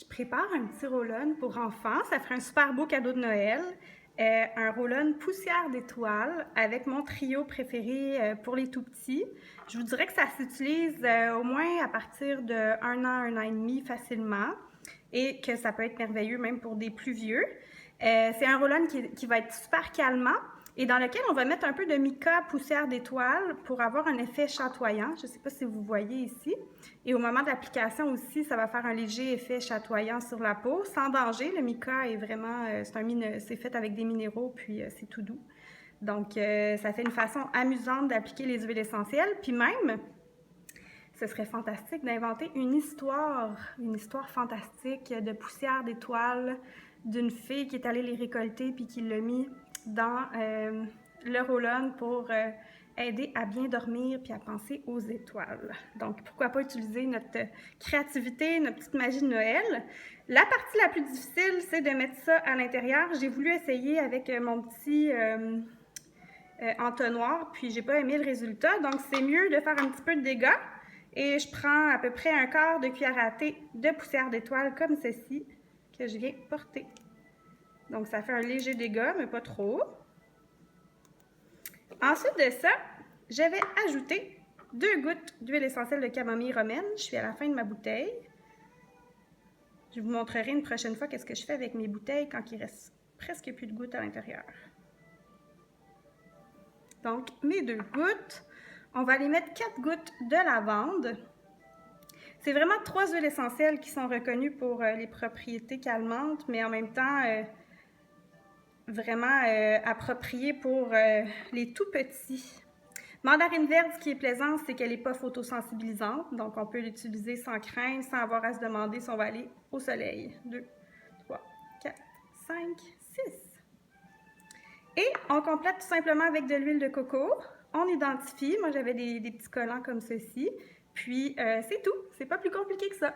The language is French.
Je prépare un petit roll-on pour enfants. Ça ferait un super beau cadeau de Noël. Un roll-on poussière d'étoiles avec mon trio préféré pour les tout-petits. Je vous dirais que ça s'utilise au moins à partir de 1 an et demi facilement et que ça peut être merveilleux même pour des plus vieux. C'est un roll-on qui va être super calmant et dans lequel on va mettre un peu de mica poussière d'étoiles pour avoir un effet chatoyant. Je ne sais pas si vous voyez ici. Et au moment de l'application aussi, ça va faire un léger effet chatoyant sur la peau, sans danger. Le mica est vraiment, c'est fait avec des minéraux, puis c'est tout doux. Donc, ça fait une façon amusante d'appliquer les huiles essentielles. Puis même, ce serait fantastique d'inventer une histoire fantastique de poussière d'étoiles d'une fille qui est allée les récolter puis qui l'a mis dans le roll-on pour aider à bien dormir puis à penser aux étoiles. Donc, pourquoi pas utiliser notre créativité, notre petite magie de Noël. La partie la plus difficile, c'est de mettre ça à l'intérieur. J'ai voulu essayer avec mon petit entonnoir, puis j'ai pas aimé le résultat. Donc, c'est mieux de faire un petit peu de dégâts. Et je prends à peu près un quart de cuillère à thé de poussière d'étoile comme ceci, que je viens porter. Donc, ça fait un léger dégât, mais pas trop. Ensuite de ça, je vais ajouter 2 gouttes d'huile essentielle de camomille romaine. Je suis à la fin de ma bouteille. Je vous montrerai une prochaine fois qu'est-ce que je fais avec mes bouteilles quand il reste presque plus de gouttes à l'intérieur. Donc, mes 2 gouttes. On va aller mettre 4 gouttes de lavande. C'est vraiment 3 huiles essentielles qui sont reconnues pour les propriétés calmantes, mais en même temps vraiment appropriées pour les tout petits. Mandarine verte, ce qui est plaisant, c'est qu'elle n'est pas photosensibilisante, donc on peut l'utiliser sans crainte, sans avoir à se demander si on va aller au soleil. 2, 3, 4, 5, 6. Et on complète tout simplement avec de l'huile de coco. On identifie, moi j'avais des petits collants comme ceci. Puis c'est tout, c'est pas plus compliqué que ça.